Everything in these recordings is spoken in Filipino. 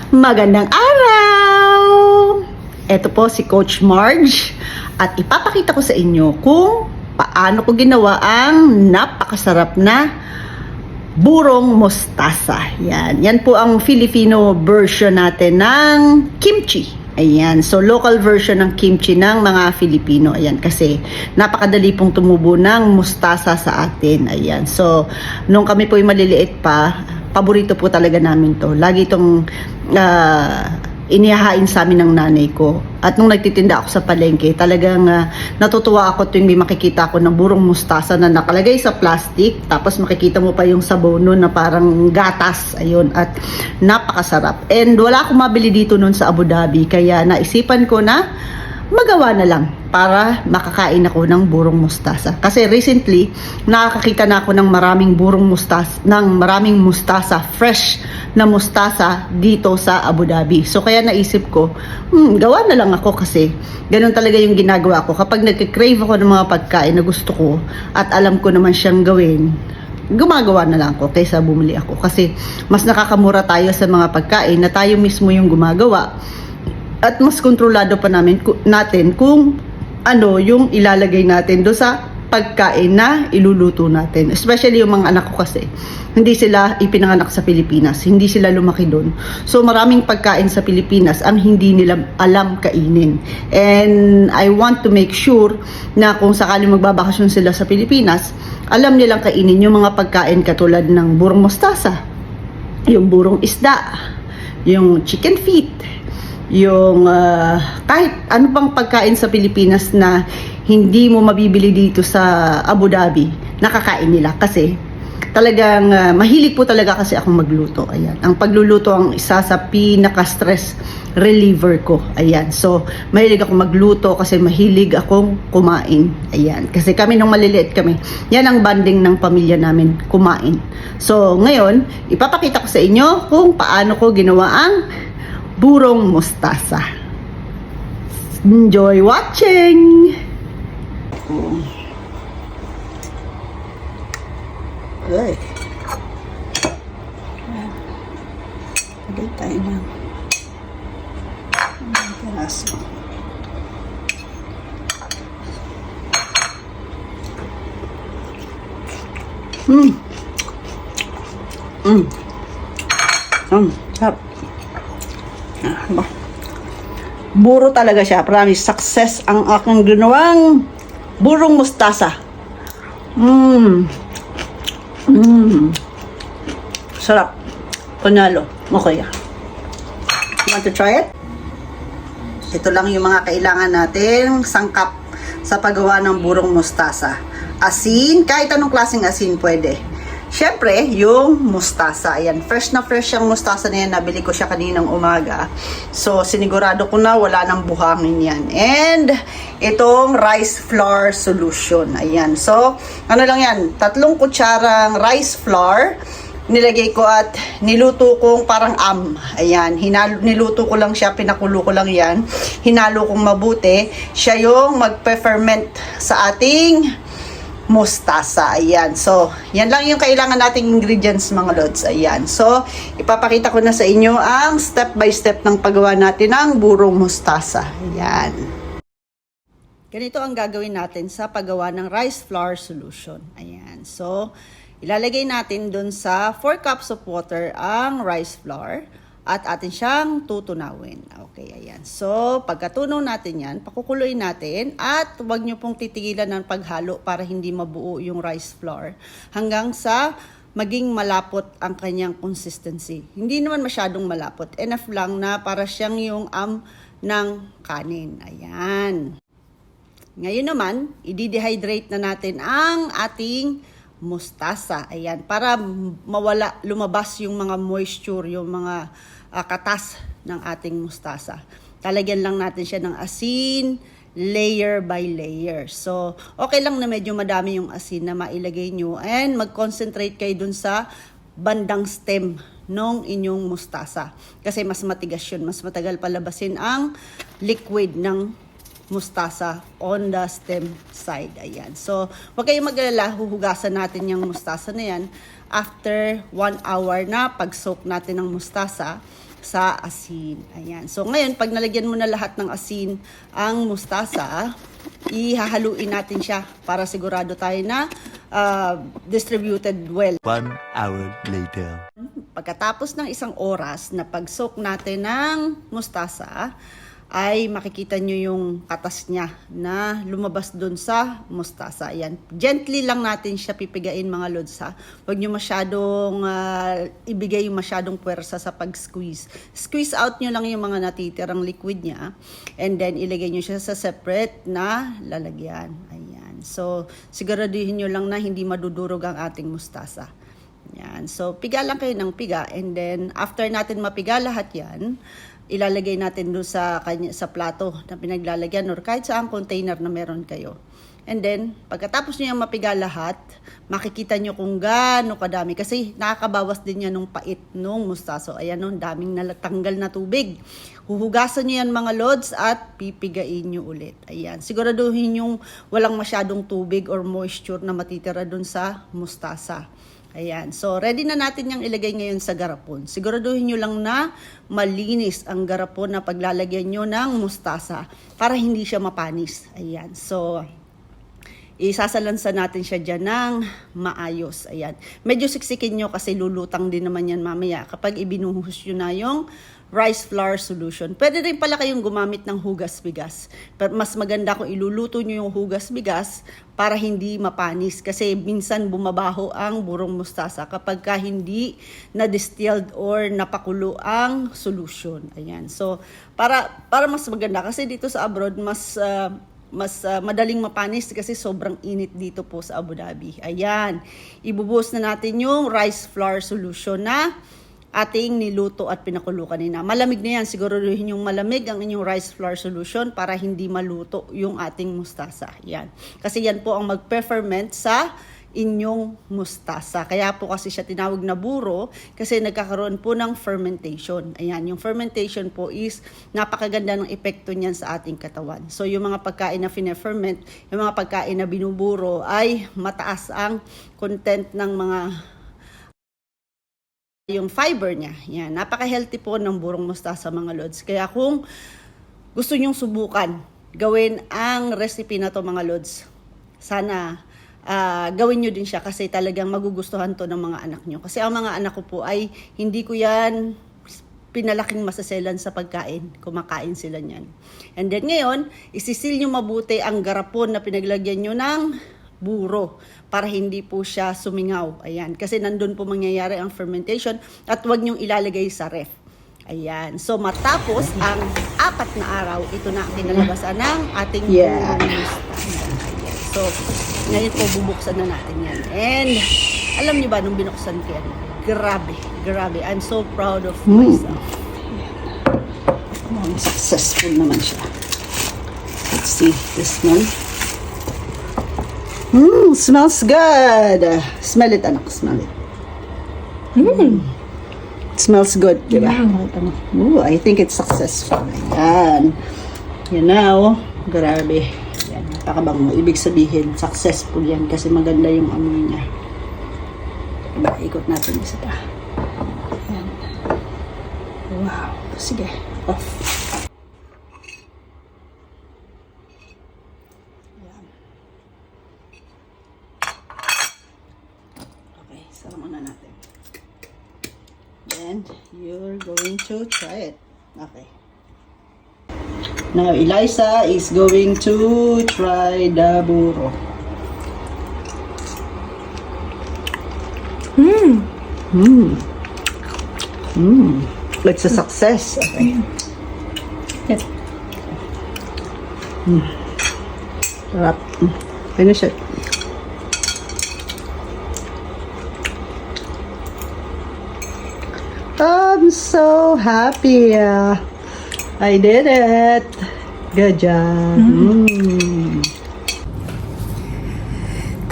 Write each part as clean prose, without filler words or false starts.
Magandang araw! Ito po si Coach Marge at ipapakita ko sa inyo kung paano ko ginawa ang napakasarap na burong mustasa. Yan po ang Filipino version natin ng kimchi. Ayan, so local version ng kimchi ng mga Filipino. Ayan, kasi napakadali pong tumubo ng mustasa sa atin. Ayan, so nung kami po ay maliliit pa, paborito po talaga namin to. Lagi itong inihahain sa amin ng nanay ko. At nung nagtitinda ako sa palengke, talagang natutuwa ako tuwing may makikita ako ng burong mustasa na nakalagay sa plastic. Tapos makikita mo pa yung sabaw nun na parang gatas. Ayun, at napakasarap. And wala akong mabili dito nun sa Abu Dhabi. Kaya naisipan ko na magawa na lang para makakain ako ng burong mustasa. Kasi recently, nakakakita na ako ng maraming burong mustasa, fresh na mustasa dito sa Abu Dhabi. So kaya naisip ko, gawa na lang ako kasi ganun talaga yung ginagawa ko. Kapag nagka-crave ako ng mga pagkain na gusto ko at alam ko naman siyang gawin, gumagawa na lang ako kaysa bumili ako. Kasi mas nakakamura tayo sa mga pagkain na tayo mismo yung gumagawa. At mas kontrolado pa natin kung ano yung ilalagay natin do sa pagkain na iluluto natin. Especially yung mga anak ko kasi. Hindi sila ipinanganak sa Pilipinas. Hindi sila lumaki doon. So maraming pagkain sa Pilipinas ang hindi nila alam kainin. And I want to make sure na kung sakaling magbabakasyon sila sa Pilipinas, alam nilang kainin yung mga pagkain katulad ng burong mustasa, yung burong isda, yung chicken feet, yung kahit ano pang pagkain sa Pilipinas na hindi mo mabibili dito sa Abu Dhabi, nakakain nila kasi talagang mahilig po talaga kasi akong magluto. Ayan. Ang pagluluto ang isa sa pinaka-stress reliever ko. Ayan. So, mahilig akong magluto kasi mahilig akong kumain. Ayan. Kasi kami nung maliliit kami, yan ang banding ng pamilya namin, kumain. So, ngayon, ipapakita ko sa inyo kung paano ko ginawa ang burong mustasa. Enjoy watching! Ay. Lagay tayo ng piraso. Sarap. Buro talaga siya. Promise, success ang aking ginawang burong mustasa. Sarap. Panalo. Okay. You want to try it? Ito lang yung mga kailangan natin sangkap sa paggawa ng burong mustasa. Asin, kahit anong klaseng asin pwede. Siyempre, yung mustasa. Ayan, fresh na fresh yung mustasa na yan. Nabili ko siya kaninang umaga. So, sinigurado ko na wala nang buhangin yan. And, itong rice flour solution. Ayan. So, ano lang yan? 3 kutsarang rice flour. Nilagay ko at niluto kong parang Ayan. Niluto ko lang siya. Pinakulo ko lang yan. Hinalo kong mabuti. Siya yung magpe-ferment sa ating mustasa. Ayan. So, yan lang yung kailangan nating ingredients mga lods. Ayan. So, ipapakita ko na sa inyo ang step by step ng paggawa natin ng burong mustasa. Ayan. Ganito ang gagawin natin sa paggawa ng rice flour solution. Ayan. So, ilalagay natin dun sa 4 cups of water ang rice flour at atin siyang tutunawin. Okay, ayan. So, pagkatunaw natin yan, pakukuloy natin at huwag nyo pong titigilan ng paghalo para hindi mabuo yung rice flour hanggang sa maging malapot ang kanyang consistency. Hindi naman masyadong malapot. Enough lang na para siyang yung ng kanin. Ayan. Ngayon naman, i-dehydrate na natin ang ating mustasa. Ayan, para lumabas yung mga moisture, yung mga katas ng ating mustasa. Talagyan lang natin siya ng asin, layer by layer. So, okay lang na medyo madami yung asin na mailagay nyo and mag-concentrate kayo dun sa bandang stem ng inyong mustasa. Kasi mas matigas yun, mas matagal palabasin ang liquid ng mustasa on the stem side. Ayan. So, huwag kayong mag-alala, huhugasan natin yung mustasa na yan after 1 hour na pag-soak natin ng mustasa. sa asin. Ayan. So, ngayon, pag nalagyan mo na lahat ng asin ang mustasa, ihahaluin natin siya para sigurado tayo na distributed well. 1 hour later. Pagkatapos ng isang oras na pag-soak natin ng mustasa, ay makikita nyo yung katas niya na lumabas dun sa mustasa. Ayan. Gently lang natin siya pipigain mga lods ha. Huwag nyo masyadong ibigay yung masyadong puwersa sa pag-squeeze. Squeeze out nyo lang yung mga natitirang liquid niya and then ilagay nyo siya sa separate na lalagyan. Ayan. So, siguraduhin nyo lang na hindi madudurog ang ating mustasa. Yan. So, piga lang kayo ng piga and then after natin mapiga lahat yan, ilalagay natin doon sa plato na pinaglalagyan or kahit saang container na meron kayo. And then, pagkatapos nyo yung mapiga lahat, makikita nyo kung gaano kadami. Kasi nakakabawas din yan ng pait nung mustaso. Ayan o, daming nalatanggal na tubig. Huhugasan nyo yan mga lods at pipigain nyo ulit. Ayan. Siguraduhin yung walang masyadong tubig or moisture na matitira doon sa mustasa. Ayan. So, ready na natin yung ilagay ngayon sa garapon. Siguraduhin nyo lang na malinis ang garapon na paglalagyan nyo ng mustasa para hindi siya mapanis. Ayan. So, isasalansa natin siya dyan ng maayos. Ayan. Medyo siksikin nyo kasi lulutang din naman yan mamaya kapag ibinuhos nyo na yung rice flour solution. Pwede rin pala kayong gumamit ng hugas bigas. Pero mas maganda kung iluluto nyo yung hugas bigas para hindi mapanis. Kasi minsan bumabaho ang burong mustasa kapag ka hindi na-distilled or napakulo ang solution. Ayan. So, para mas maganda. Kasi dito sa abroad, mas madaling mapanis kasi sobrang init dito po sa Abu Dhabi. Ayan. Ibubuhos na natin yung rice flour solution na ating niluto at pinakulo kanina. Malamig na yan. Siguraduhin yung malamig ang inyong rice flour solution para hindi maluto yung ating mustasa. Yan. Kasi yan po ang mag-ferment sa inyong mustasa. Kaya po kasi siya tinawag na buro kasi nagkakaroon po ng fermentation. Ayan. Yung fermentation po is napakaganda ng epekto niyan sa ating katawan. So yung mga pagkain na fine-ferment, yung mga pagkain na binuburo ay mataas ang content ng mga yung fiber niya. Yan. Napaka-healthy po ng burong mustasa mga lods. Kaya kung gusto nyong subukan, gawin ang recipe na to mga lods. Sana gawin nyo din siya kasi talagang magugustuhan to ng mga anak nyo. Kasi ang mga anak ko po ay hindi ko yan pinalaking masaselan sa pagkain. Kumakain sila niyan. And then ngayon, isisil nyo mabuti ang garapon na pinaglagyan nyo ng buro para hindi po siya sumingaw. Ayan. Kasi nandun po mangyayari ang fermentation at huwag niyong ilalagay sa ref. Ayan. So, matapos ang 4 na araw, ito na ang kinalabasan ng ating mustasa. Ayan. So, ngayon po bubuksan na natin yan. And, alam niyo ba, nung binuksan ko yan, grabe. I'm so proud of myself. Successful naman siya. Let's see this one. Smells good. Smell it, anak. Smell it. It smells good, di ba? Ooh, I think it's successful. Ayan. Yan na, oh. Grabe. Yan. Napakabango. Ibig sabihin, successful yan kasi maganda yung amoy niya. Diba? Ikot natin isa pa. Ayan. Wow. Sige. Off. And you're going to try it. Okay. Now, Eliza is going to try the buro. It's a success. Okay. Yes. Sarap. Finish it. I'm so happy. I did it. Good job.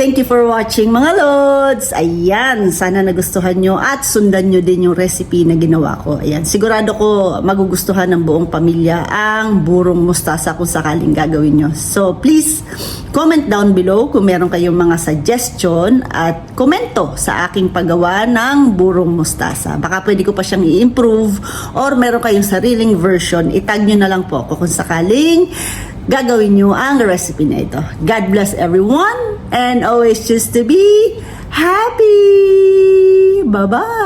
Thank you for watching mga Lods. Ayan, sana nagustuhan nyo at sundan nyo din yung recipe na ginawa ko. Ayan, sigurado ko magugustuhan ng buong pamilya ang burong mustasa kung sakaling gagawin nyo. So please, comment down below kung meron kayong mga suggestion at komento sa aking paggawa ng burong mustasa. Baka pwede ko pa siyang i-improve or meron kayong sariling version, itag nyo na lang po ako kung sakaling gagawin nyo ang recipe na ito. God bless everyone and always choose to be happy! Bye-bye!